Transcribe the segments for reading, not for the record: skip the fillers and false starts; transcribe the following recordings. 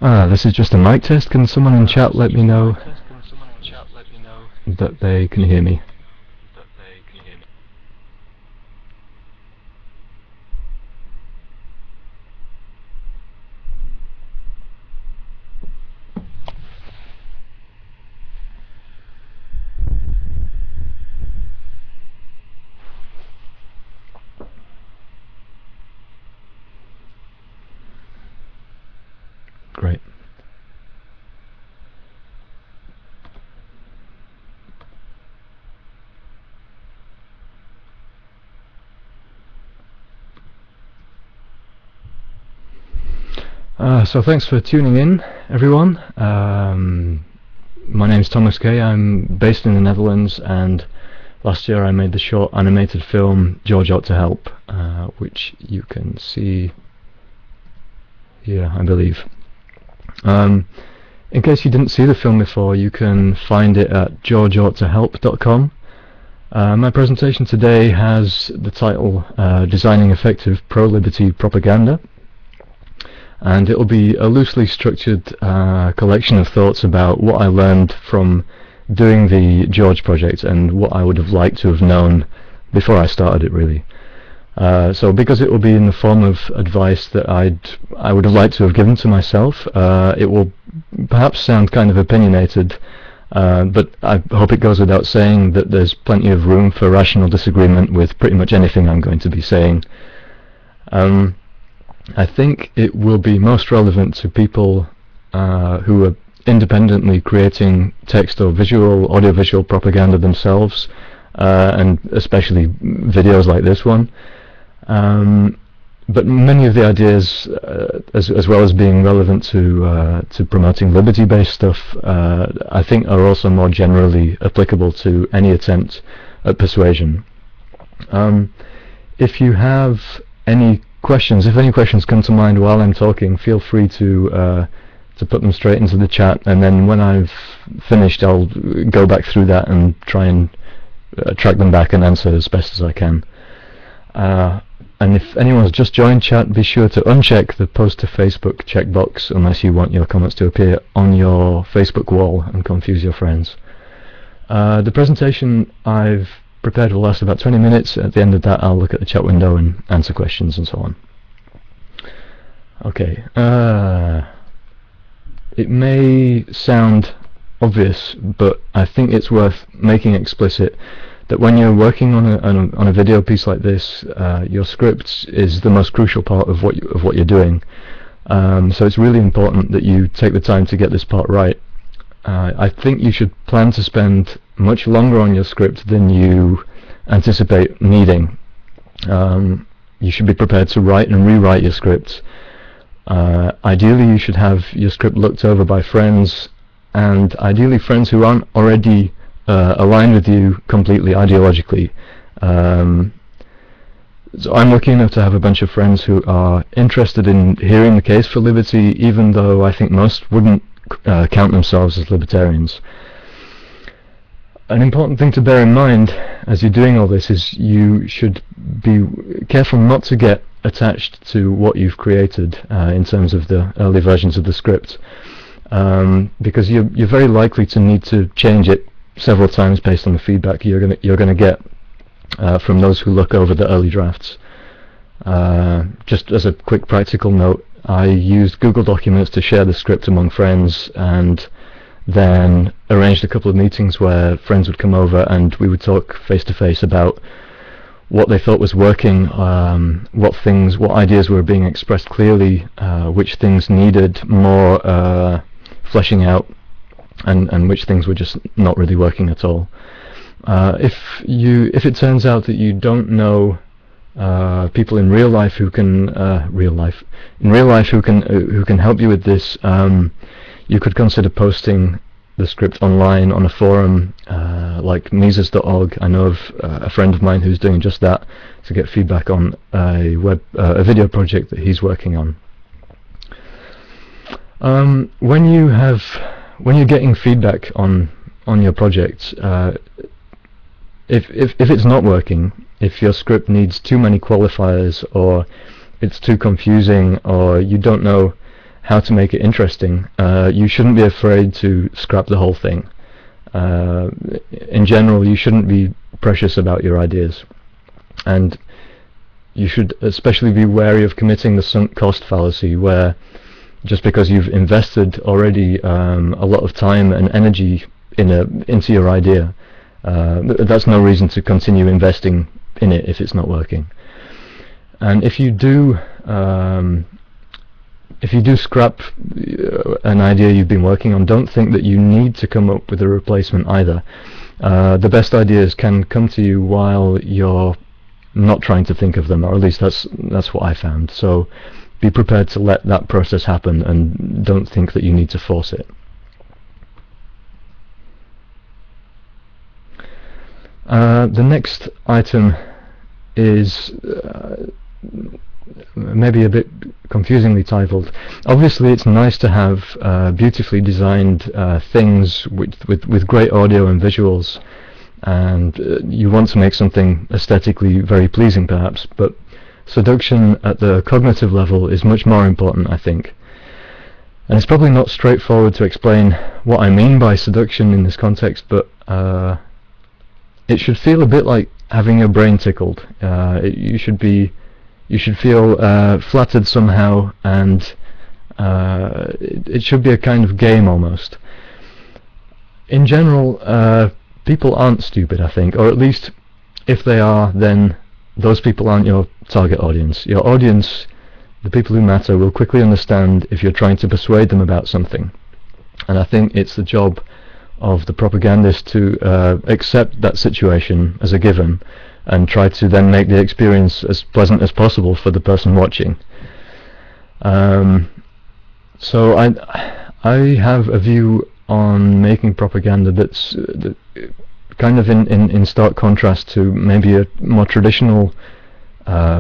This is just a mic test. Can someone in chat let me know that they can hear me? Great. So thanks for tuning in, everyone. My name is Tomasz Kaye. I'm based in the Netherlands, and last year I made the short animated film George Ought to Help, which you can see here, I believe. In case you didn't see the film before, you can find it at georgeoughttohelp.com. My presentation today has the title Designing Effective Pro-Liberty Propaganda, and it will be a loosely structured collection of thoughts about what I learned from doing the George project and what I would have liked to have known before I started it, really. So because it will be in the form of advice that I would have liked to have given to myself, it will perhaps sound kind of opinionated, but I hope it goes without saying that there's plenty of room for rational disagreement with pretty much anything I'm going to be saying. I think it will be most relevant to people who are independently creating text or audiovisual propaganda themselves, and especially videos like this one. But many of the ideas, as well as being relevant to promoting liberty-based stuff, I think are also more generally applicable to any attempt at persuasion. If you have any questions, if any questions come to mind while I'm talking, feel free to put them straight into the chat, and then when I've finished I'll go back through that and try and track them back and answer as best as I can. And if anyone's just joined chat, be sure to uncheck the post to Facebook checkbox unless you want your comments to appear on your Facebook wall and confuse your friends. The presentation I've prepared will last about 20 minutes. At the end of that I'll look at the chat window and answer questions and so on. Okay, it may sound obvious, but I think it's worth making explicit that when you're working on a video piece like this, your script is the most crucial part of what you're doing. So it's really important that you take the time to get this part right. I think you should plan to spend much longer on your script than you anticipate needing. You should be prepared to write and rewrite your script. Ideally you should have your script looked over by friends, and ideally friends who aren't already aligned with you completely ideologically. So I'm lucky enough to have a bunch of friends who are interested in hearing the case for liberty, even though I think most wouldn't count themselves as libertarians. An important thing to bear in mind as you're doing all this is you should be careful not to get attached to what you've created in terms of the early versions of the script, because you're very likely to need to change it several times based on the feedback you're gonna get from those who look over the early drafts. Just as a quick practical note, I used Google Documents to share the script among friends, and then arranged a couple of meetings where friends would come over and we would talk face to face about what they thought was working, what ideas were being expressed clearly, which things needed more fleshing out, and which things were just not really working at all. If it turns out that you don't know people in real life who can who can help you with this, you could consider posting the script online on a forum like Mises.org. I know of a friend of mine who's doing just that to get feedback on a video project that he's working on. When you're getting feedback on your project, if it's not working, if your script needs too many qualifiers, or it's too confusing, or you don't know how to make it interesting, you shouldn't be afraid to scrap the whole thing. In general, you shouldn't be precious about your ideas, and you should especially be wary of committing the sunk cost fallacy, where just because you've invested already a lot of time and energy into your idea, that's no reason to continue investing in it if it's not working. And if you do scrap an idea you've been working on, don't think that you need to come up with a replacement either. The best ideas can come to you while you're not trying to think of them, or at least that's what I found. So be prepared to let that process happen, and don't think that you need to force it. The next item is maybe a bit confusingly titled. Obviously, it's nice to have beautifully designed things with great audio and visuals, and you want to make something aesthetically very pleasing, perhaps, but seduction at the cognitive level is much more important, I think. And it's probably not straightforward to explain what I mean by seduction in this context, but it should feel a bit like having your brain tickled. You should feel flattered somehow, and it should be a kind of game almost. In general, people aren't stupid, I think, or at least if they are, then those people aren't your target audience. Your audience, the people who matter, will quickly understand if you're trying to persuade them about something. And I think it's the job of the propagandist to accept that situation as a given, and try to then make the experience as pleasant as possible for the person watching. So I have a view on making propaganda that's kind of in stark contrast to maybe a more traditional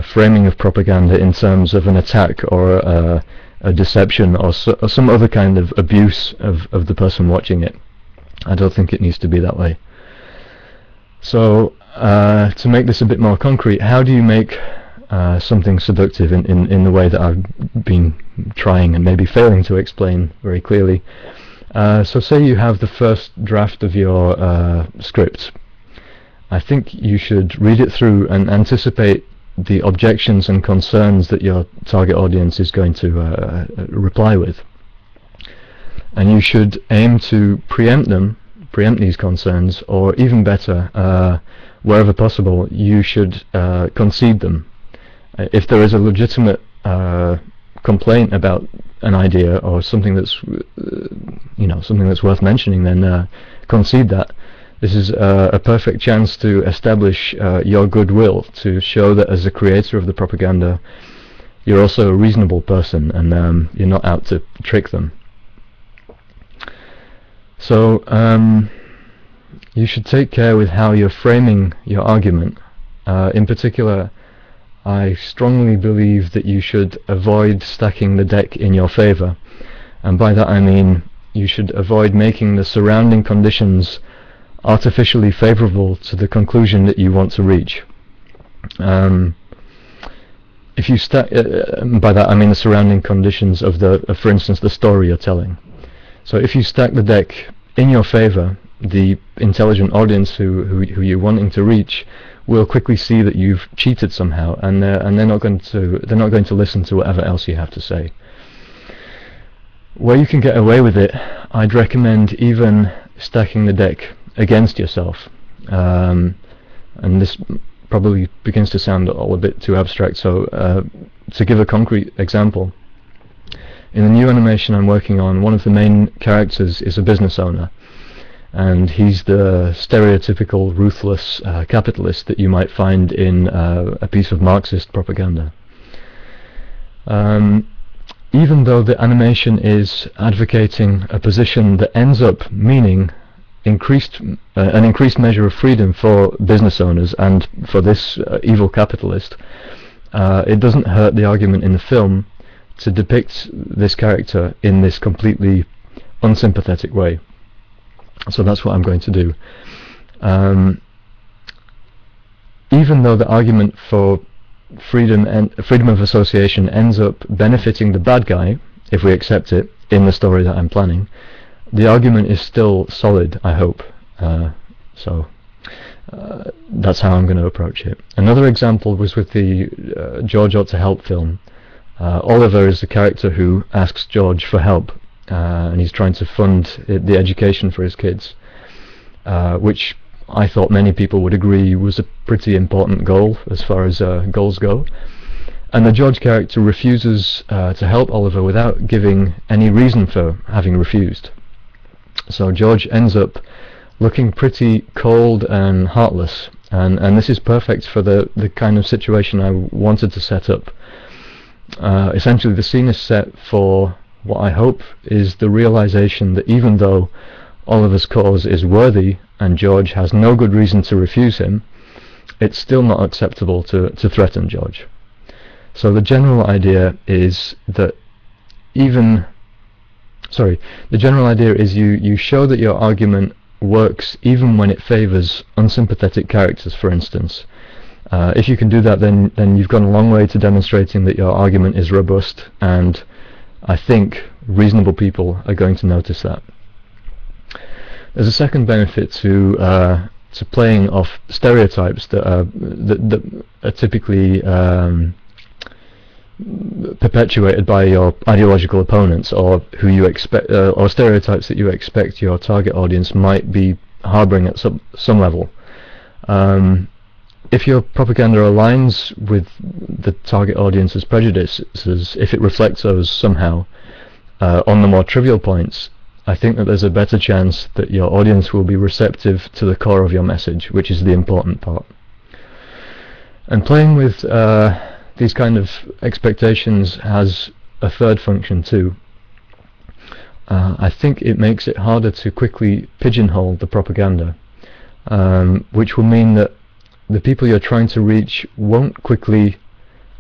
framing of propaganda in terms of an attack or a deception or some other kind of abuse of the person watching it. I don't think it needs to be that way. So to make this a bit more concrete, how do you make something seductive in the way that I've been trying and maybe failing to explain very clearly? So say you have the first draft of your script. I think you should read it through and anticipate the objections and concerns that your target audience is going to reply with. And you should aim to preempt these concerns, or even better, wherever possible, you should concede them. If there is a legitimate complaint about an idea or something that's something that's worth mentioning, then concede that. This is a perfect chance to establish your goodwill, to show that as a creator of the propaganda, you're also a reasonable person, and you're not out to trick them. So you should take care with how you're framing your argument. In particular, I strongly believe that you should avoid stacking the deck in your favor, and by that I mean you should avoid making the surrounding conditions artificially favorable to the conclusion that you want to reach. If you stack, by that I mean the surrounding conditions of for instance, the story you're telling. So if you stack the deck in your favor, the intelligent audience who you're wanting to reach will quickly see that you've cheated somehow, and they're not going to listen to whatever else you have to say. Where you can get away with it, I'd recommend even stacking the deck against yourself. And this probably begins to sound all a bit too abstract, so to give a concrete example, in the new animation I'm working on, one of the main characters is a business owner, and he's the stereotypical ruthless capitalist that you might find in a piece of Marxist propaganda. Even though the animation is advocating a position that ends up meaning an increased measure of freedom for business owners and for this evil capitalist, it doesn't hurt the argument in the film to depict this character in this completely unsympathetic way. So that's what I'm going to do. Even though the argument for freedom of association ends up benefiting the bad guy if we accept it in the story that I'm planning, the argument is still solid, I hope. So that's how I'm going to approach it. Another example was with the George Ought to Help film. Oliver is the character who asks George for help, and he's trying to fund the education for his kids, which I thought many people would agree was a pretty important goal as far as goals go. And the George character refuses to help Oliver without giving any reason for having refused. So George ends up looking pretty cold and heartless, and this is perfect for the kind of situation I wanted to set up. Essentially, the scene is set for what I hope is the realization that even though Oliver's cause is worthy and George has no good reason to refuse him, it's still not acceptable to threaten George. So the general idea is that the general idea is you show that your argument works even when it favors unsympathetic characters, for instance. If you can do that, then you've gone a long way to demonstrating that your argument is robust, and I think reasonable people are going to notice that. There's a second benefit to playing off stereotypes that are typically perpetuated by your ideological opponents, or who you expect, or stereotypes that you expect your target audience might be harboring at some level. If your propaganda aligns with the target audience's prejudices, if it reflects those somehow on the more trivial points, I think that there's a better chance that your audience will be receptive to the core of your message, which is the important part. And playing with these kind of expectations has a third function too. I think it makes it harder to quickly pigeonhole the propaganda, which will mean that the people you're trying to reach won't quickly,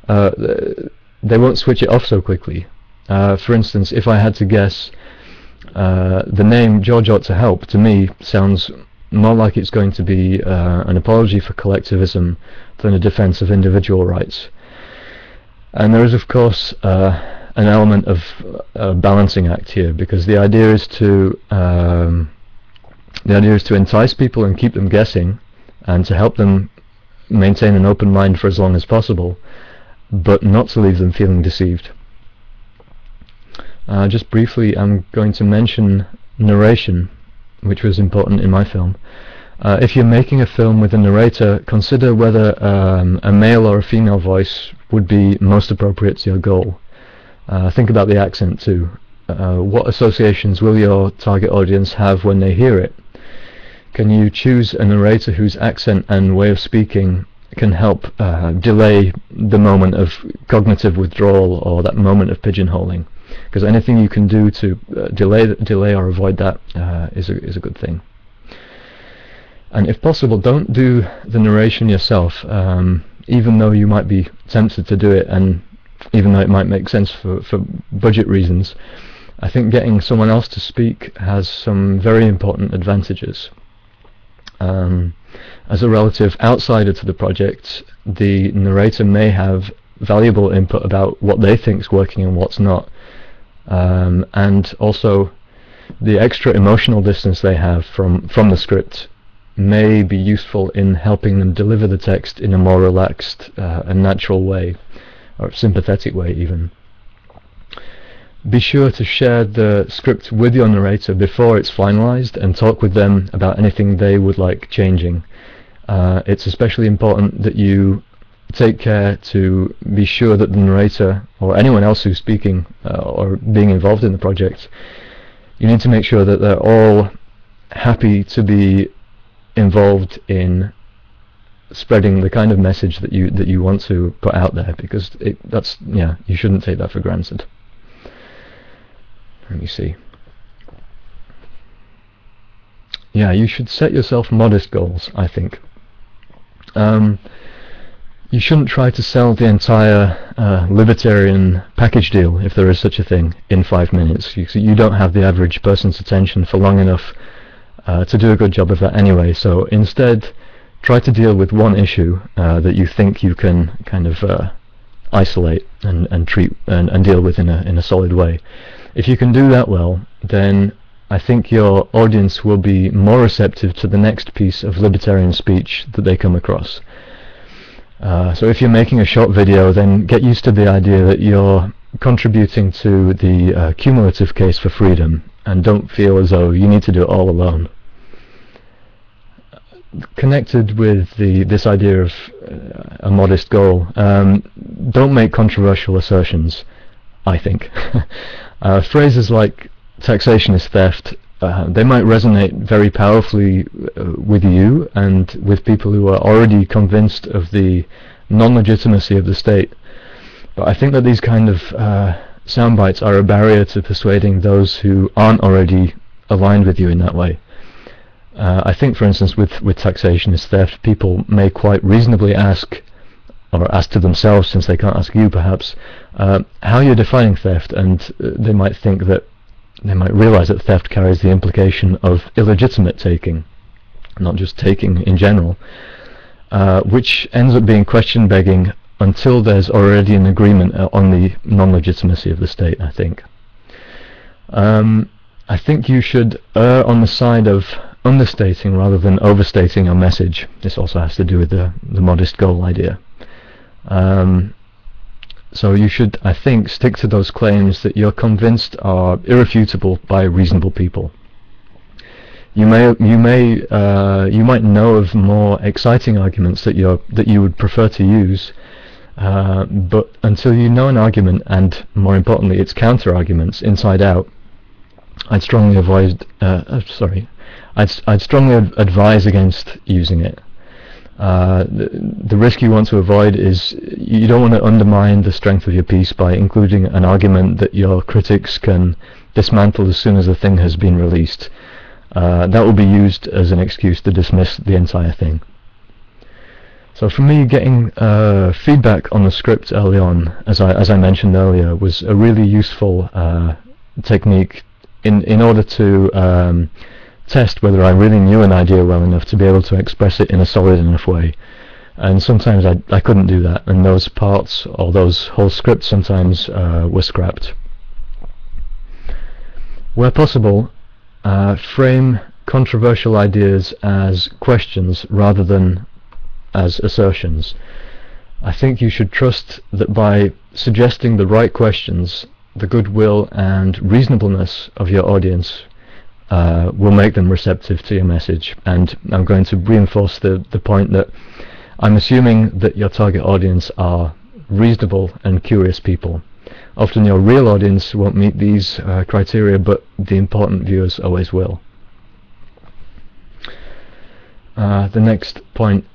they won't switch it off so quickly. For instance, if I had to guess, the name George Ought to Help to me sounds more like it's going to be an apology for collectivism than a defense of individual rights. And there is, of course, an element of a balancing act here, because the idea is to entice people and keep them guessing, and to help them maintain an open mind for as long as possible, but not to leave them feeling deceived. Just briefly, I'm going to mention narration, which was important in my film. If you're making a film with a narrator, consider whether a male or a female voice would be most appropriate to your goal. Think about the accent too. What associations will your target audience have when they hear it? Can you choose a narrator whose accent and way of speaking can help delay the moment of cognitive withdrawal, or that moment of pigeonholing? Because anything you can do to delay or avoid that is a good thing. And if possible, don't do the narration yourself, even though you might be tempted to do it, and even though it might make sense for budget reasons. I think getting someone else to speak has some very important advantages. As a relative outsider to the project, the narrator may have valuable input about what they think is working and what's not, and also the extra emotional distance they have from the script may be useful in helping them deliver the text in a more relaxed and natural way, or sympathetic way even. Be sure to share the script with your narrator before it's finalized, and talk with them about anything they would like changing. It's especially important that you take care to be sure that the narrator, or anyone else who's speaking or being involved in the project, you need to make sure that they're all happy to be involved in spreading the kind of message that you want to put out there, because you shouldn't take that for granted. Let me see. Yeah, you should set yourself modest goals, I think. You shouldn't try to sell the entire libertarian package deal, if there is such a thing, in 5 minutes. You don't have the average person's attention for long enough to do a good job of that anyway. So instead, try to deal with one issue that you think you can kind of isolate and treat and deal with in a solid way. If you can do that well, then I think your audience will be more receptive to the next piece of libertarian speech that they come across. So if you're making a short video, then get used to the idea that you're contributing to the cumulative case for freedom, and don't feel as though you need to do it all alone. Connected with this idea of a modest goal, don't make controversial assertions, I think. Phrases like taxation is theft, they might resonate very powerfully with you and with people who are already convinced of the non-legitimacy of the state. But I think that these kind of sound bites are a barrier to persuading those who aren't already aligned with you in that way. I think, for instance, with taxation is theft, people may quite reasonably ask, or ask to themselves, since they can't ask you perhaps, how you're defining theft, and they might think that they might realize that theft carries the implication of illegitimate taking, not just taking in general, which ends up being question begging until there's already an agreement on the non-legitimacy of the state, I think. I think you should err on the side of understating rather than overstating your message. This also has to do with the modest goal idea. So you should, I think, stick to those claims that you're convinced are irrefutable by reasonable people. You might know of more exciting arguments that you would prefer to use, but until you know an argument, and more importantly its counter arguments inside out, I'd strongly advise against using it. The risk you want to avoid is you don't want to undermine the strength of your piece by including an argument that your critics can dismantle as soon as the thing has been released. That will be used as an excuse to dismiss the entire thing. So for me, getting feedback on the script early on, as I mentioned earlier, was a really useful technique in order to test whether I really knew an idea well enough to be able to express it in a solid enough way. And sometimes I couldn't do that, and those parts, or those whole scripts sometimes were scrapped. Where possible, frame controversial ideas as questions rather than as assertions. I think you should trust that by suggesting the right questions, the goodwill and reasonableness of your audience will make them receptive to your message. And I'm going to reinforce the point that I'm assuming that your target audience are reasonable and curious people. Often your real audience won't meet these criteria, but the important viewers always will. The next point,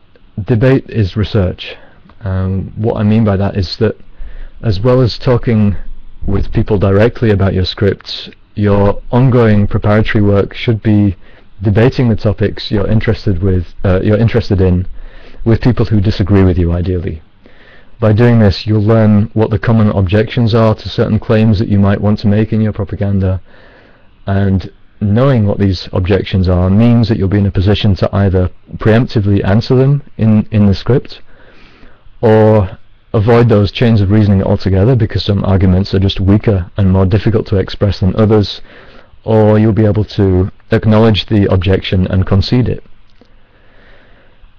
debate is research. What I mean by that is that as well as talking with people directly about your scripts, your ongoing preparatory work should be debating the topics you're interested in with people who disagree with you, ideally. By doing this, you'll learn what the common objections are to certain claims that you might want to make in your propaganda, and knowing what these objections are means that you'll be in a position to either preemptively answer them in the script, or avoid those chains of reasoning altogether because some arguments are just weaker and more difficult to express than others, or you'll be able to acknowledge the objection and concede it.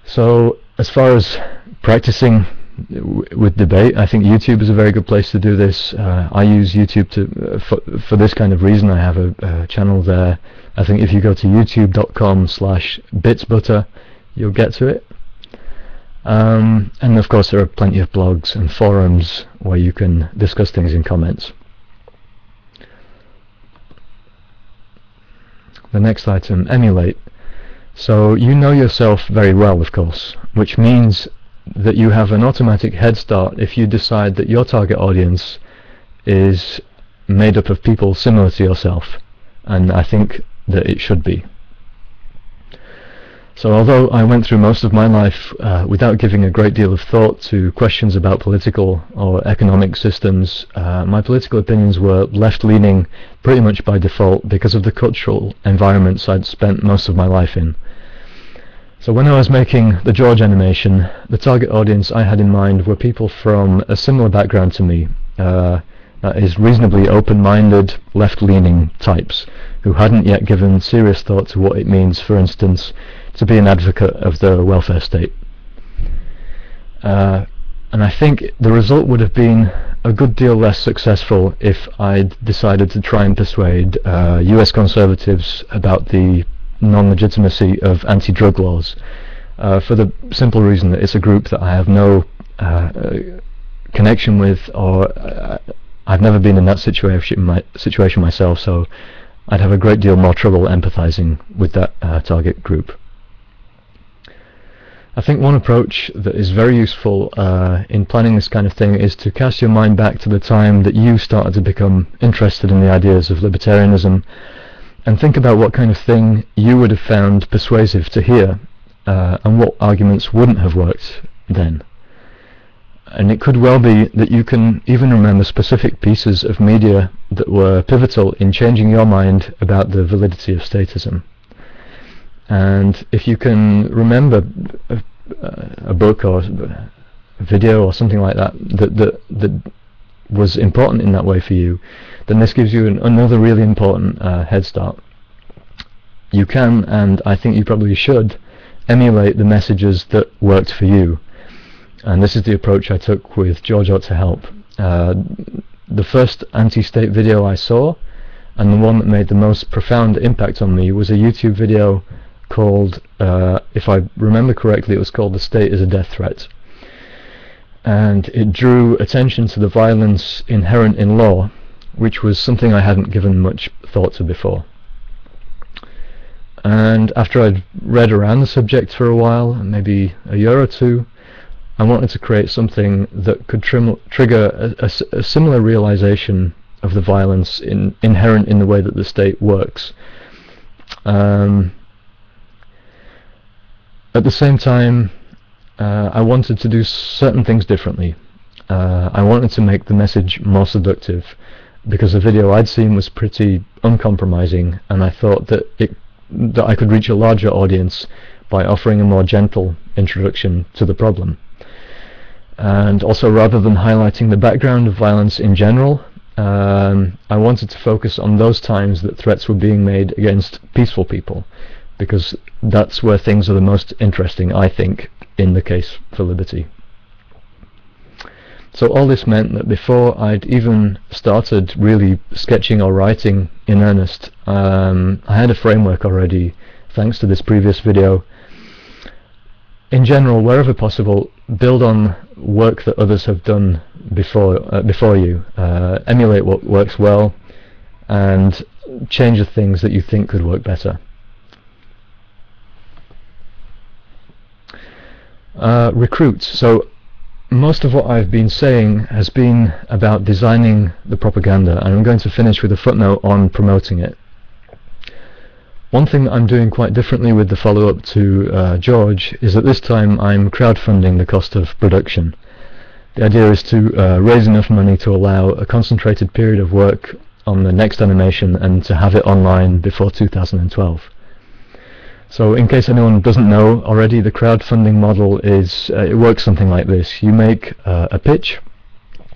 So as far as practicing with debate, I think YouTube is a very good place to do this. I use YouTube for this kind of reason. I have a channel there. I think if you go to youtube.com/bitsbutter, you'll get to it. And of course there are plenty of blogs and forums where you can discuss things in comments. The next item, emulate. So you know yourself very well, of course, which means that you have an automatic head start if you decide that your target audience is made up of people similar to yourself, and I think that it should be. So although I went through most of my life without giving a great deal of thought to questions about political or economic systems, my political opinions were left-leaning pretty much by default because of the cultural environments I'd spent most of my life in. So when I was making the George animation, the target audience I had in mind were people from a similar background to me, that is reasonably open-minded, left-leaning types, who hadn't yet given serious thought to what it means, for instance, to be an advocate of the welfare state. And I think the result would have been a good deal less successful if I'd decided to try and persuade US conservatives about the non-legitimacy of anti-drug laws, for the simple reason that it's a group that I have no connection with, or I've never been in that situation myself, so I'd have a great deal more trouble empathizing with that target group. I think one approach that is very useful in planning this kind of thing is to cast your mind back to the time that you started to become interested in the ideas of libertarianism, and think about what kind of thing you would have found persuasive to hear, and what arguments wouldn't have worked then. And it could well be that you can even remember specific pieces of media that were pivotal in changing your mind about the validity of statism. And if you can remember a book or a video or something like that that was important in that way for you, then this gives you another really important head start. You can, and I think you probably should, emulate the messages that worked for you. And this is the approach I took with George Ought to Help. The first anti-state video I saw, and the one that made the most profound impact on me, was a YouTube video called, if I remember correctly, it was called "The State is a Death Threat." And it drew attention to the violence inherent in law, which was something I hadn't given much thought to before. And after I'd read around the subject for a while, maybe a year or two, I wanted to create something that could trigger a similar realization of the violence inherent in the way that the state works. At the same time, I wanted to do certain things differently. I wanted to make the message more seductive, because the video I'd seen was pretty uncompromising, and I thought that I could reach a larger audience by offering a more gentle introduction to the problem. And also, rather than highlighting the background of violence in general, I wanted to focus on those times that threats were being made against peaceful people, because that's where things are the most interesting, I think, in the case for liberty. So all this meant that before I'd even started really sketching or writing in earnest, I had a framework already, thanks to this previous video. In general, wherever possible, build on work that others have done before you. Emulate what works well, and change the things that you think could work better. Recruit. So most of what I've been saying has been about designing the propaganda, and I'm going to finish with a footnote on promoting it. One thing that I'm doing quite differently with the follow-up to George is that this time I'm crowdfunding the cost of production. The idea is to raise enough money to allow a concentrated period of work on the next animation and to have it online before 2012. So in case anyone doesn't know already, the crowdfunding model is, it works something like this. You make a pitch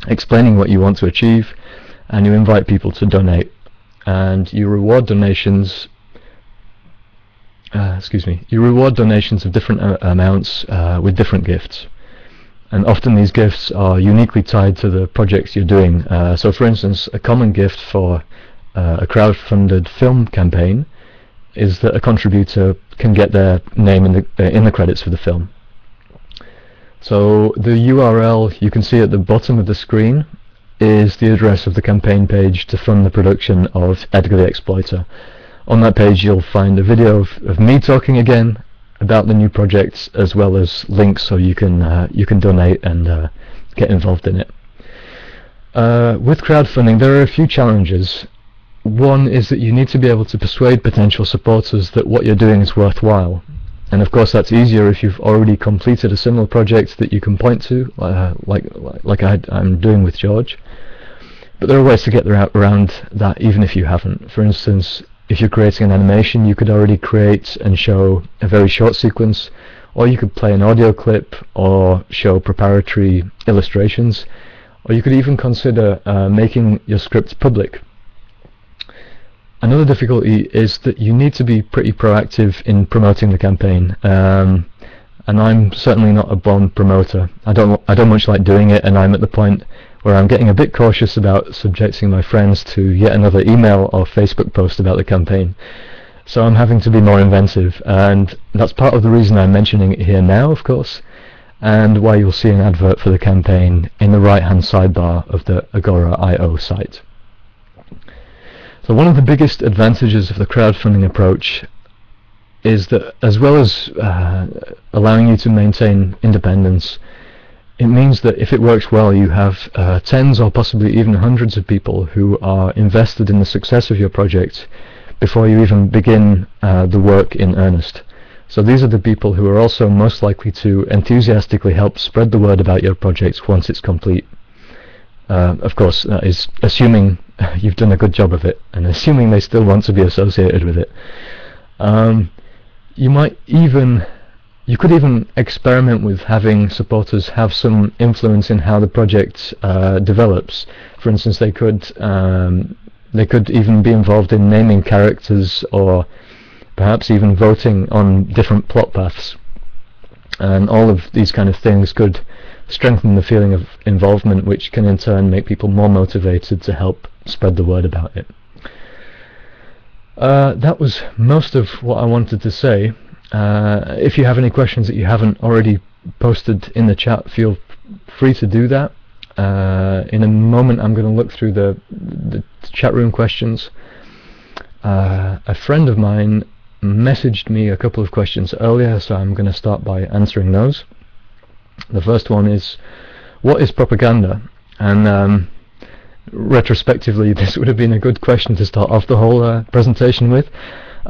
explaining what you want to achieve, and you invite people to donate, and you reward donations of different amounts with different gifts. And often these gifts are uniquely tied to the projects you're doing. So for instance, a common gift for a crowdfunded film campaign is that a contributor can get their name in the credits for the film. So the URL you can see at the bottom of the screen is the address of the campaign page to fund the production of Edgar the Exploiter. On that page you'll find a video of me talking again about the new projects, as well as links so you can donate and get involved in it. With crowdfunding there are a few challenges. One is that you need to be able to persuade potential supporters that what you're doing is worthwhile. And of course that's easier if you've already completed a similar project that you can point to, like I'm doing with George. But there are ways to get around that even if you haven't. For instance, if you're creating an animation, you could already create and show a very short sequence, or you could play an audio clip or show preparatory illustrations, or you could even consider making your script public. Another difficulty is that you need to be pretty proactive in promoting the campaign, and I'm certainly not a born promoter. I don't much like doing it, and I'm at the point where I'm getting a bit cautious about subjecting my friends to yet another email or Facebook post about the campaign. So I'm having to be more inventive, and that's part of the reason I'm mentioning it here now, of course, and why you'll see an advert for the campaign in the right-hand sidebar of the Agora.io site. So one of the biggest advantages of the crowdfunding approach is that, as well as allowing you to maintain independence, it means that if it works well, you have tens or possibly even hundreds of people who are invested in the success of your project before you even begin the work in earnest. So these are the people who are also most likely to enthusiastically help spread the word about your project once it's complete. Of course, that is assuming you've done a good job of it, and assuming they still want to be associated with it. You could even experiment with having supporters have some influence in how the project develops. For instance, they could even be involved in naming characters, or perhaps even voting on different plot paths. And all of these kind of things could strengthen the feeling of involvement, which can in turn make people more motivated to help spread the word about it. That was most of what I wanted to say. If you have any questions that you haven't already posted in the chat, feel free to do that. In a moment I'm going to look through the chat room questions. A friend of mine messaged me a couple of questions earlier, so I'm going to start by answering those. The first one is, what is propaganda? And retrospectively, this would have been a good question to start off the whole presentation with.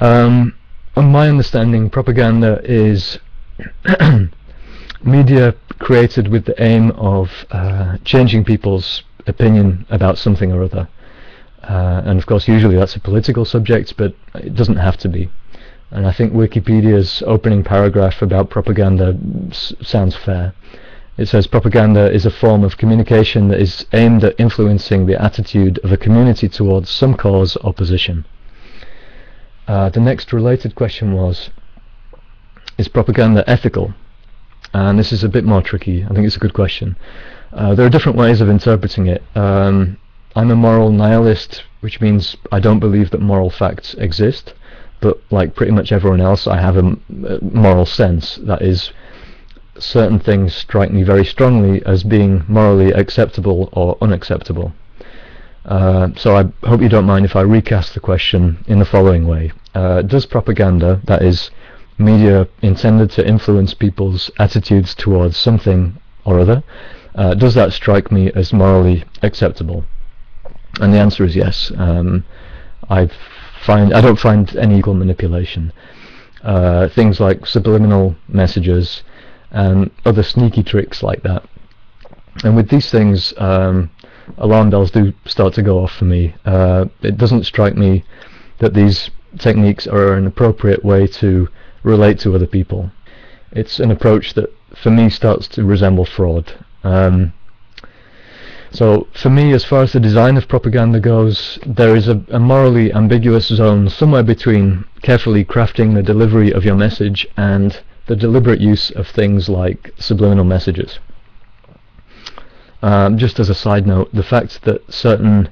On my understanding, propaganda is media created with the aim of changing people's opinion about something or other. And of course, usually that's a political subject, but it doesn't have to be. And I think Wikipedia's opening paragraph about propaganda sounds fair. It says, propaganda is a form of communication that is aimed at influencing the attitude of a community towards some cause or position. The next related question was, is propaganda ethical? And this is a bit more tricky. I think it's a good question. There are different ways of interpreting it. I'm a moral nihilist, which means I don't believe that moral facts exist, but like pretty much everyone else, I have a moral sense. That is, certain things strike me very strongly as being morally acceptable or unacceptable. So I hope you don't mind if I recast the question in the following way. Does propaganda, that is, media intended to influence people's attitudes towards something or other, does that strike me as morally acceptable? And the answer is yes. I don't find any equal manipulation. Things like subliminal messages and other sneaky tricks like that. And with these things, alarm bells do start to go off for me. It doesn't strike me that these techniques are an appropriate way to relate to other people. It's an approach that, for me, starts to resemble fraud. So for me, as far as the design of propaganda goes, there is a morally ambiguous zone somewhere between carefully crafting the delivery of your message and the deliberate use of things like subliminal messages. Just as a side note, the fact that certain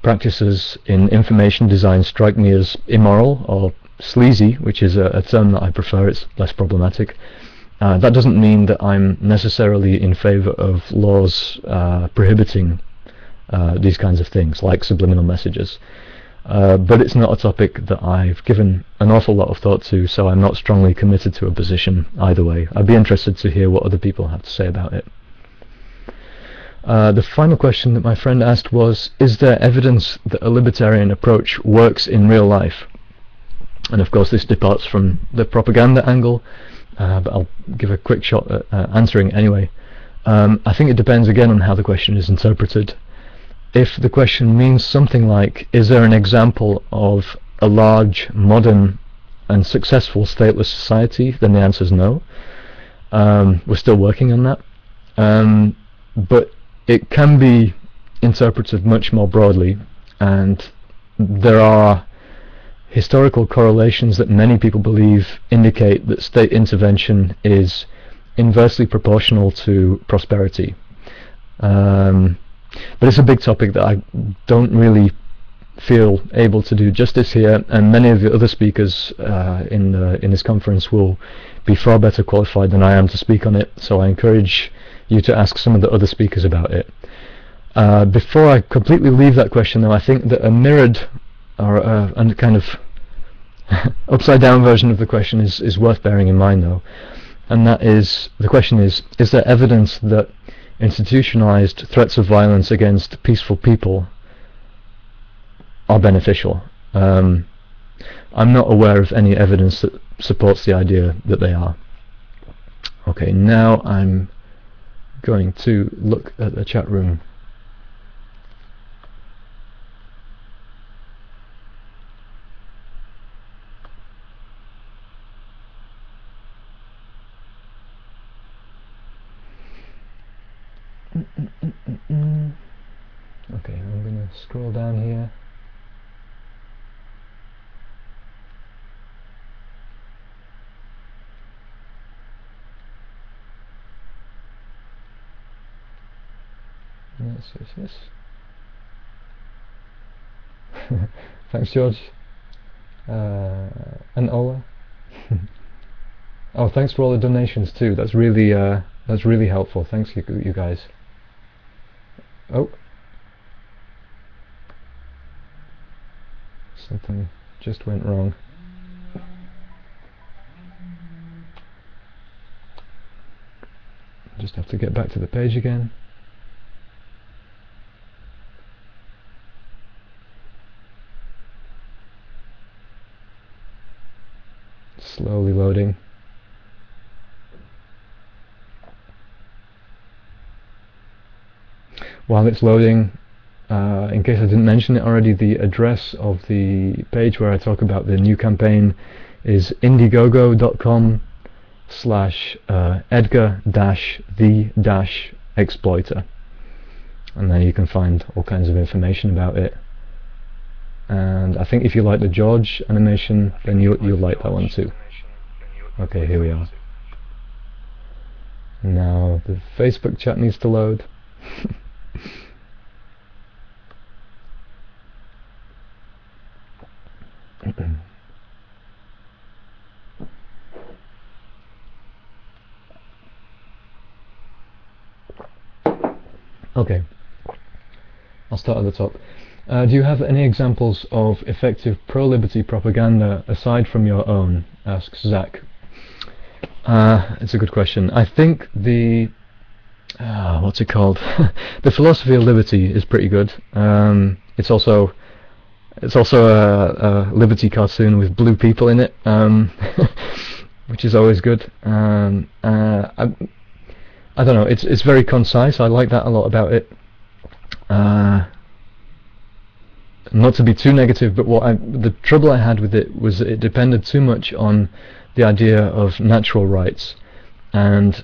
practices in information design strike me as immoral or sleazy, which is a term that I prefer, it's less problematic, that doesn't mean that I'm necessarily in favor of laws prohibiting these kinds of things, like subliminal messages. But it's not a topic that I've given an awful lot of thought to, so I'm not strongly committed to a position either way. I'd be interested to hear what other people have to say about it. The final question that my friend asked was, is there evidence that a libertarian approach works in real life? And of course this departs from the propaganda angle, but I'll give a quick shot at answering anyway. I think it depends again on how the question is interpreted. If the question means something like, is there an example of a large, modern and successful stateless society, then the answer is no. We're still working on that, but it can be interpreted much more broadly, and there are historical correlations that many people believe indicate that state intervention is inversely proportional to prosperity. But it's a big topic that I don't really feel able to do justice here, and many of the other speakers in this conference will be far better qualified than I am to speak on it, so I encourage you to ask some of the other speakers about it. Before I completely leave that question though, I think that a mirrored or a kind of upside down version of the question is worth bearing in mind though, and that is, the question is there evidence that institutionalized threats of violence against peaceful people are beneficial? I'm not aware of any evidence that supports the idea that they are. Okay, now I'm going to look at the chat room. Okay, I'm going to scroll down here. Yes. Thanks, George. And Ola. Oh, thanks for all the donations too. That's really helpful. Thanks, you guys. Oh, something just went wrong. Just have to get back to the page again. Slowly loading. While it's loading, in case I didn't mention it already, the address of the page where I talk about the new campaign is indiegogo.com/Edgar-the-exploiter, and there you can find all kinds of information about it. And I think if you like the George animation, then you'll like that one too. Okay, here we are. Now the Facebook chat needs to load. Okay, I'll start at the top. Do you have any examples of effective pro-liberty propaganda aside from your own? Asks Zach. It's a good question. I think the what's it called? The Philosophy of Liberty is pretty good. It's also a liberty cartoon with blue people in it, which is always good. I don't know. It's very concise. I like that a lot about it. Not to be too negative, but the trouble I had with it was that it depended too much on the idea of natural rights, and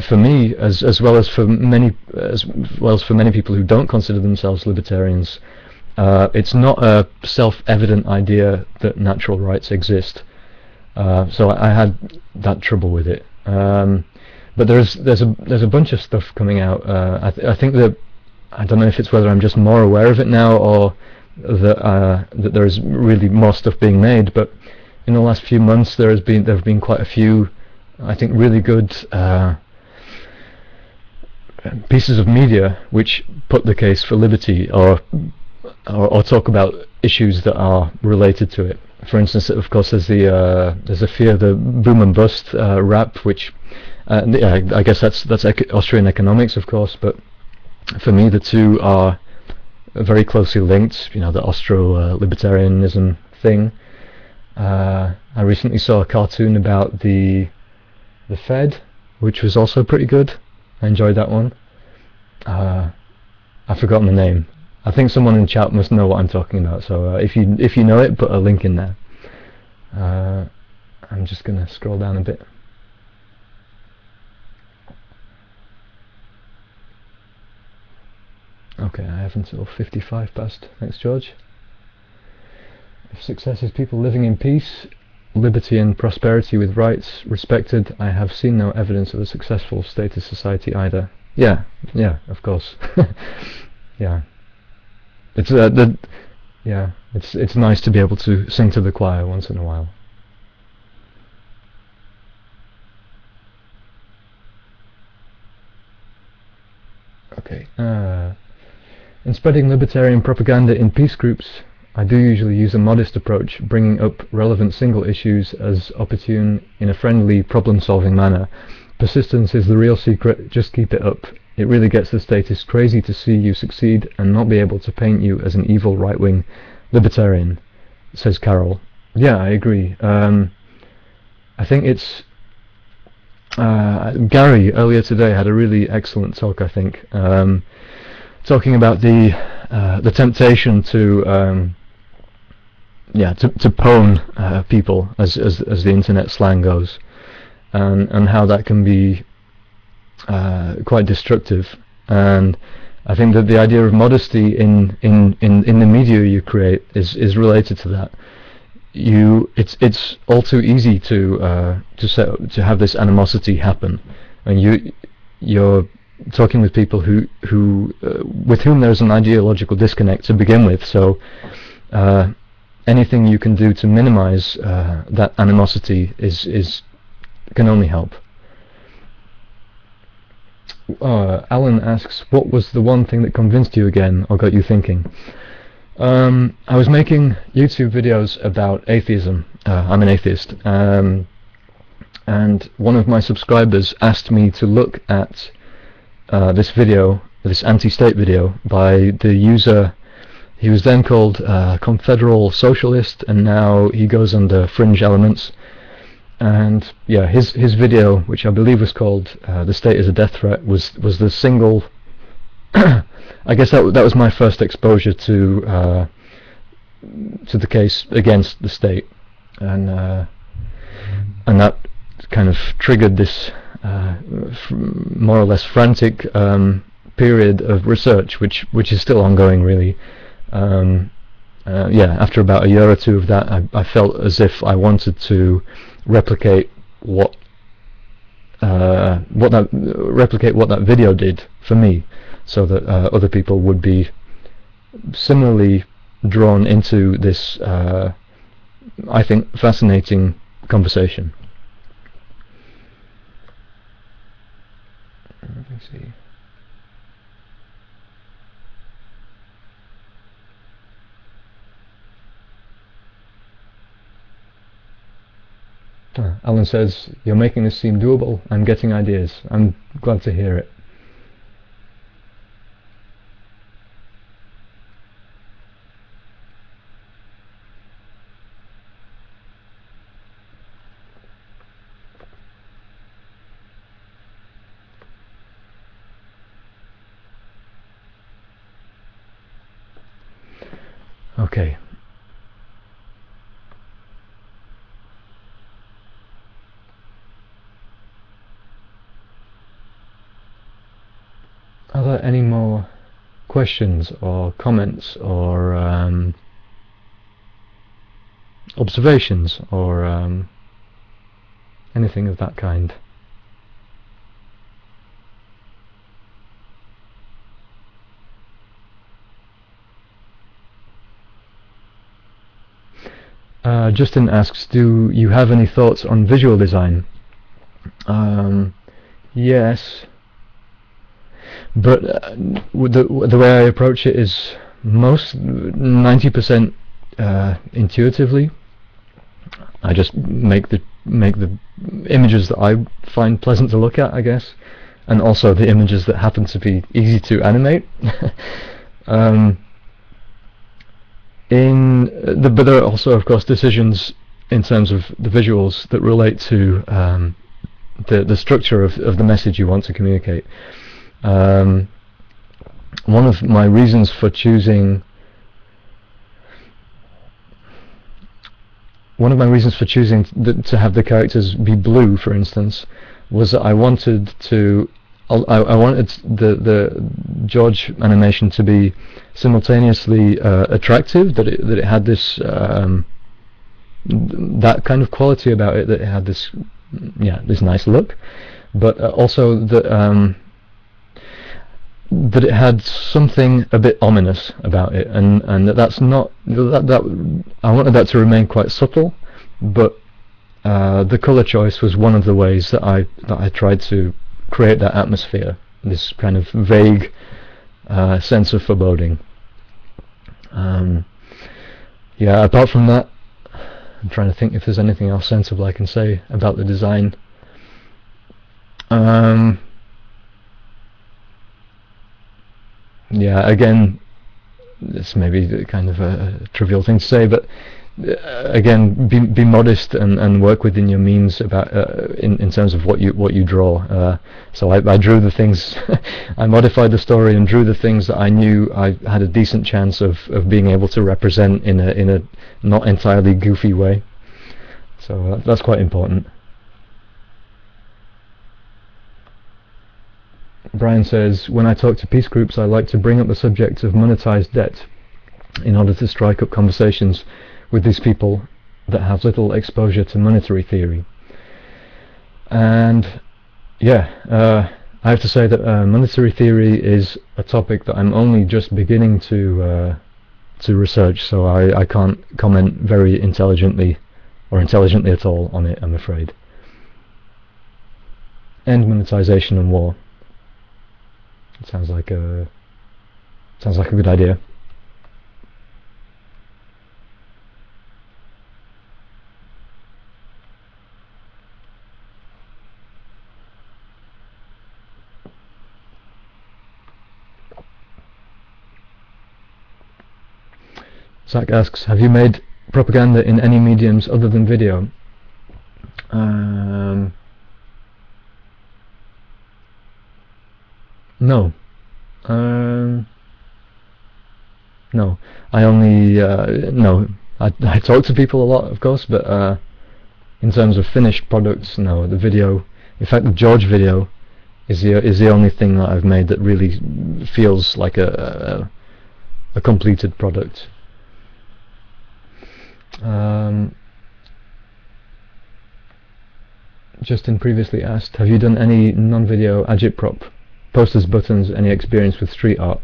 for me, as well as for many people who don't consider themselves libertarians, it's not a self-evident idea that natural rights exist. So I had that trouble with it. But there's a bunch of stuff coming out. I think that, I don't know if it's whether I'm just more aware of it now, or that there's really more stuff being made. But in the last few months, there have been quite a few, I think, really good pieces of media which put the case for liberty, or talk about issues that are related to it. For instance, of course, there's a fear the boom and bust rap, which I guess that's Austrian economics, of course, but for me the two are very closely linked. You know, the Austro-libertarianism thing. I recently saw a cartoon about the Fed, which was also pretty good. I enjoyed that one. I've forgotten the name. I think someone in chat must know what I'm talking about, so if you know it, put a link in there. I'm just going to scroll down a bit. Okay, I have until 55 past. Thanks, George. If success is people living in peace, liberty and prosperity with rights respected, I have seen no evidence of a successful status society either. Yeah, of course. Yeah. It's it's nice to be able to sing to the choir once in a while. Okay. In spreading libertarian propaganda in peace groups, I do usually use a modest approach, bringing up relevant single issues as opportune in a friendly, problem-solving manner. Persistence is the real secret, just keep it up. It really gets the status crazy to see you succeed and not be able to paint you as an evil right-wing libertarian, says Carol. Yeah, I agree. I think it's... Gary, earlier today, had a really excellent talk, I think, talking about the temptation to pwn people, as the internet slang goes, and how that can be quite destructive. And I think that the idea of modesty in the media you create is related to that. It's all too easy to have this animosity happen, and you're talking with people who with whom there's an ideological disconnect to begin with. So anything you can do to minimize that animosity can only help. Alan asks, what was the one thing that convinced you again or got you thinking? I was making YouTube videos about atheism. I'm an atheist, and one of my subscribers asked me to look at this video, this anti-state video, by the user. He was then called Confederal Socialist, and now he goes under Fringe Elements. And yeah, his video, which I believe was called "The State is a Death Threat," was the single. I guess that was my first exposure to the case against the state, and that kind of triggered this more or less frantic period of research, which is still ongoing, really. Yeah, after about a year or two of that, I felt as if I wanted to replicate what that video did for me, so that other people would be similarly drawn into this, I think, fascinating conversation. Let me see. Alan says, you're making this seem doable. I'm getting ideas. I'm glad to hear it. Okay. Are there any more questions or comments or observations or anything of that kind? Justin asks, do you have any thoughts on visual design? Yes. But the way I approach it is 90% intuitively. I just make the images that I find pleasant to look at, I guess, and also the images that happen to be easy to animate. But there are also, of course, decisions in terms of the visuals that relate to the structure of the message you want to communicate. one of my reasons for choosing to have the characters be blue, for instance, was that I wanted the George animation to be simultaneously attractive, that it had this that kind of quality about it, that it had this this nice look, but also that it had something a bit ominous about it, and that's not that I wanted that to remain quite subtle, but the color choice was one of the ways that I tried to create that atmosphere, this kind of vague sense of foreboding. Yeah, apart from that, I'm trying to think if there's anything else sensible I can say about the design. Yeah, again, this may be kind of a trivial thing to say, but again, be modest and work within your means about in terms of what you draw. So I drew the things, I modified the story and drew the things that I knew I had a decent chance of being able to represent in a not entirely goofy way. So that's quite important. Brian says, when I talk to peace groups, I like to bring up the subject of monetized debt in order to strike up conversations with these people that have little exposure to monetary theory. And yeah, I have to say that monetary theory is a topic that I'm only just beginning to research, so I can't comment very intelligently or intelligently at all on it, I'm afraid. End monetization and war. It sounds like a good idea. Zach asks, have you made propaganda in any mediums other than video? No. No. I only no. I talk to people a lot, of course, but in terms of finished products, no. The video, in fact, the George video is the only thing that I've made that really feels like a completed product. Justin previously asked, have you done any non-video agitprop? Posters, buttons, any experience with street art?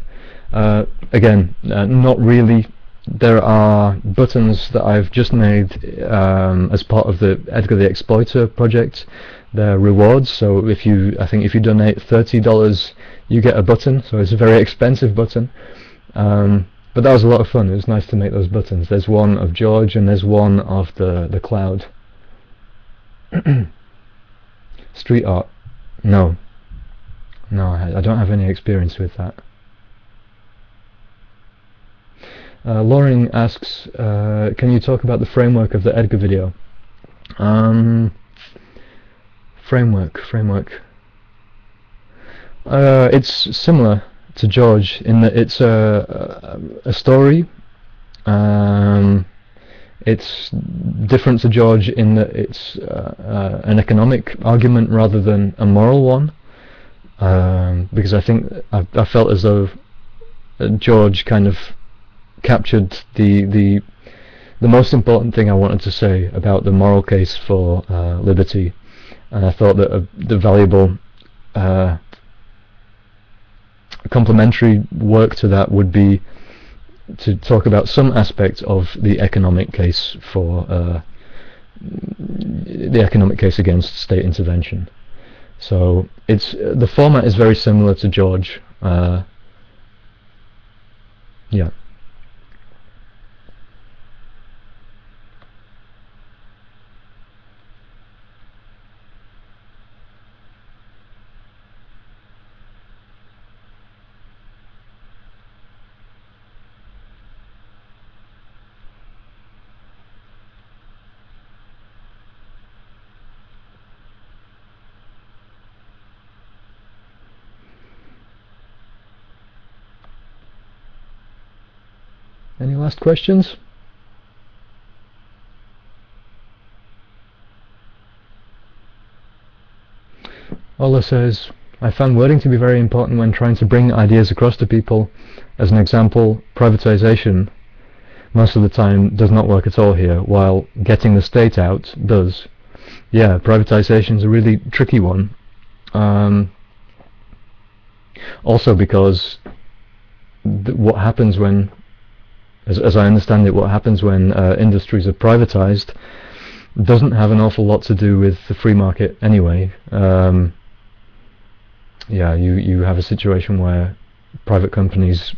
Again, not really. There are buttons that I've just made as part of the Edgar the Exploiter project. They're rewards, so I think if you donate $30, you get a button, so it's a very expensive button. But that was a lot of fun. It was nice to make those buttons. There's one of George and there's one of the cloud. Street art? No. No, I don't have any experience with that. Lauren asks, can you talk about the framework of the Edgar video? Framework. It's similar to George in that it's a story. It's different to George in that it's an economic argument rather than a moral one. Because I think I felt as though George kind of captured the most important thing I wanted to say about the moral case for liberty, and I thought that the valuable complementary work to that would be to talk about some aspect of the economic case for the economic case against state intervention. So the format is very similar to George. Yeah. Any last questions? Ola says, I found wording to be very important when trying to bring ideas across to people. As an example, privatization most of the time does not work at all here, while getting the state out does. Yeah, privatization is a really tricky one. Also because what happens when, as I understand it, what happens when industries are privatized doesn't have an awful lot to do with the free market anyway. Yeah, you have a situation where private companies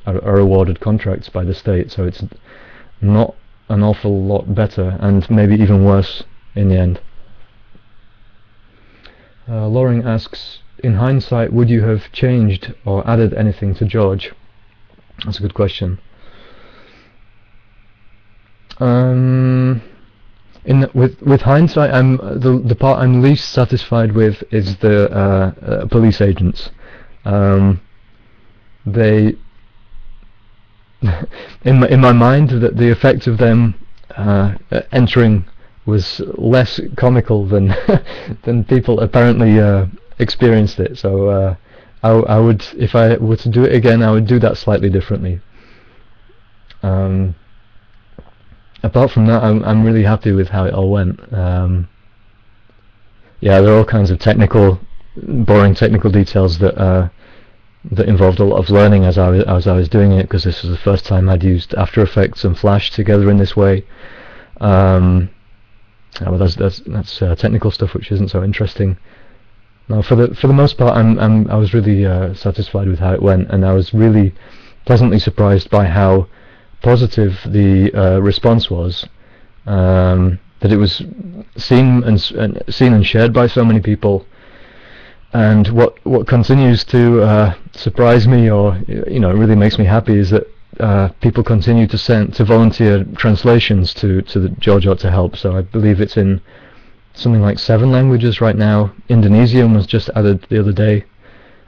are awarded contracts by the state, so it's not an awful lot better, and maybe even worse in the end. Loring asks, in hindsight, would you have changed or added anything to George? That's a good question. With hindsight, the part I'm least satisfied with is the police agents. They, in my mind, that the effect of them entering was less comical than than people apparently experienced it. So I would, if I were to do it again, I would do that slightly differently. Apart from that, I'm really happy with how it all went. Yeah, there are all kinds of boring technical details that that involved a lot of learning as I was doing it, because this was the first time I'd used After Effects and Flash together in this way. Well, that's technical stuff which isn't so interesting. No, for the most part, I was really satisfied with how it went, and I was really pleasantly surprised by how positive the response was. That it was seen and shared by so many people. And what continues to surprise me, or really makes me happy, is that people continue to volunteer translations to the George Ought to Help. So I believe it's in something like 7 languages right now. Indonesian was just added the other day,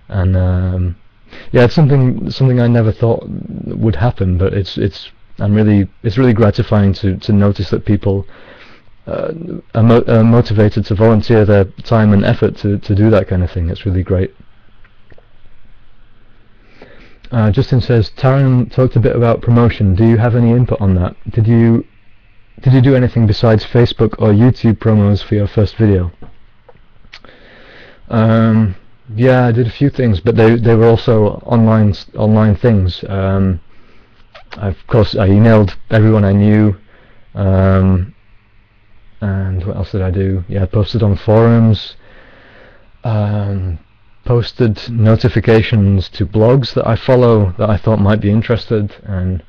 and yeah, it's something I never thought would happen, but it's really gratifying to notice that people are motivated to volunteer their time and effort to do that kind of thing. It's really great. Justin says, Taran talked a bit about promotion. Do you have any input on that? Did you do anything besides Facebook or YouTube promos for your first video? Yeah, I did a few things, but they were also online things. Of course, I emailed everyone I knew. And what else did I do? Yeah, I posted on forums, posted notifications to blogs that I follow that I thought might be interested, and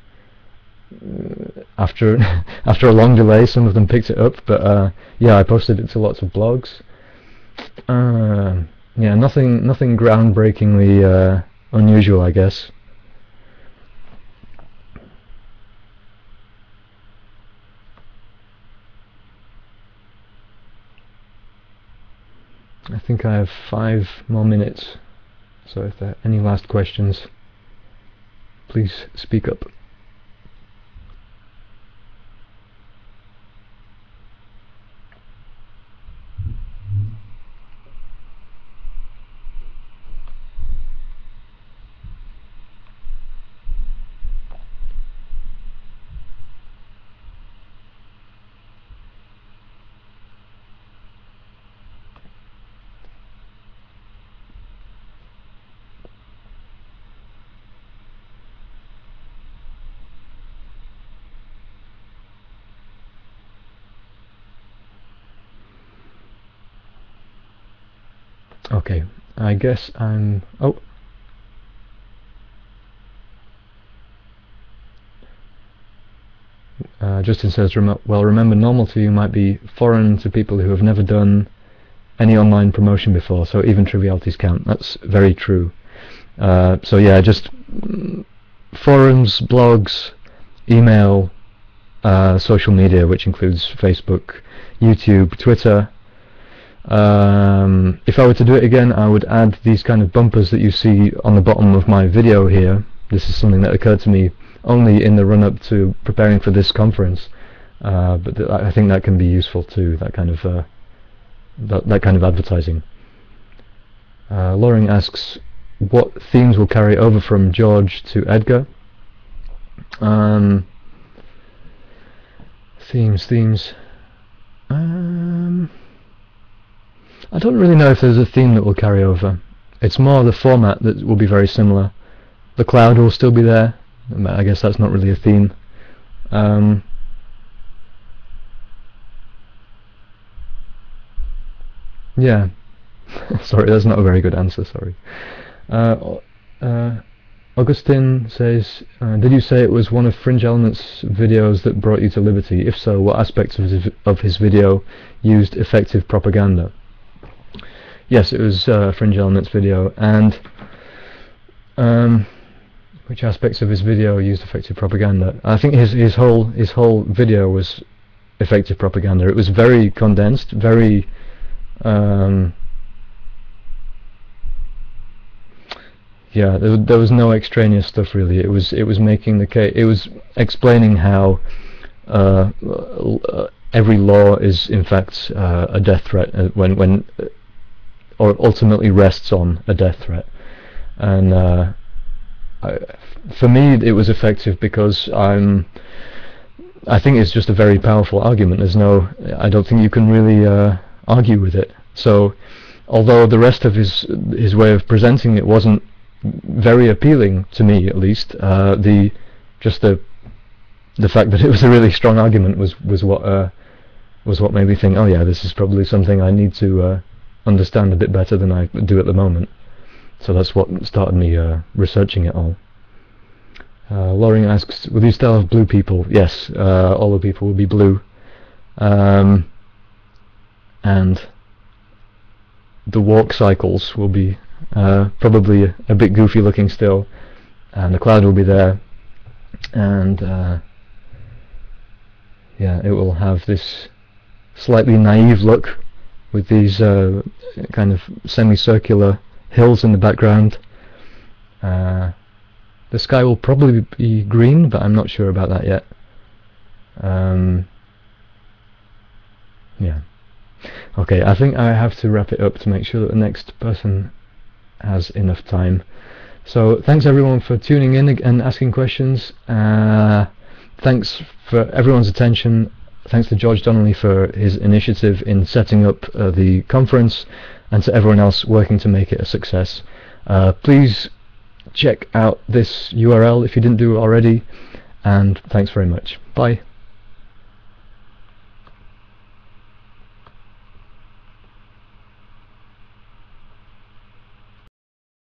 after a long delay, some of them picked it up. But yeah, I posted it to lots of blogs. Yeah, nothing groundbreakingly unusual, I guess. I think I have 5 more minutes, so if there are any last questions, please speak up. Okay, I guess I'm... Oh! Justin says, well, remember, normal to you might be foreign to people who have never done any online promotion before, so even trivialities count. That's very true. So yeah, just forums, blogs, email, social media, which includes Facebook, YouTube, Twitter. If I were to do it again, I would add these kind of bumpers that you see on the bottom of my video here, This is something that occurred to me only in the run-up to preparing for this conference, but I think that can be useful too. That kind of that kind of advertising. Loring asks, what themes will carry over from George to Edgar? Themes. I don't really know if there's a theme that will carry over. It's more the format that will be very similar. The cloud will still be there. I guess that's not really a theme. Yeah. Sorry, that's not a very good answer, sorry. Augustine says, did you say it was one of Fringe Element's videos that brought you to Liberty? If so, what aspects of his video used effective propaganda? Yes, it was Fringe Element's video, and which aspects of his video used effective propaganda? I think his whole video was effective propaganda. It was very condensed, very yeah, there was no extraneous stuff really. It was making the case. It was explaining how every law is in fact a death threat or ultimately rests on a death threat. And for me, it was effective because I think it's just a very powerful argument. I don't think you can really argue with it. So, although the rest of his way of presenting it wasn't very appealing to me, at least, the fact that it was a really strong argument was what made me think, oh yeah, this is probably something I need to understand a bit better than I do at the moment. So that's what started me researching it all. Loring asks, will you still have blue people? Yes, all the people will be blue. And the walk cycles will be probably a bit goofy looking still, and the cloud will be there, and yeah, it will have this slightly naive look with these kind of semicircular hills in the background. The sky will probably be green, but I'm not sure about that yet. Yeah. Okay, I think I have to wrap it up to make sure that the next person has enough time. So thanks everyone for tuning in and asking questions. Thanks for everyone's attention. Thanks to George Donnelly for his initiative in setting up the conference, and to everyone else working to make it a success. Please check out this URL if you didn't do it already, and thanks very much. Bye.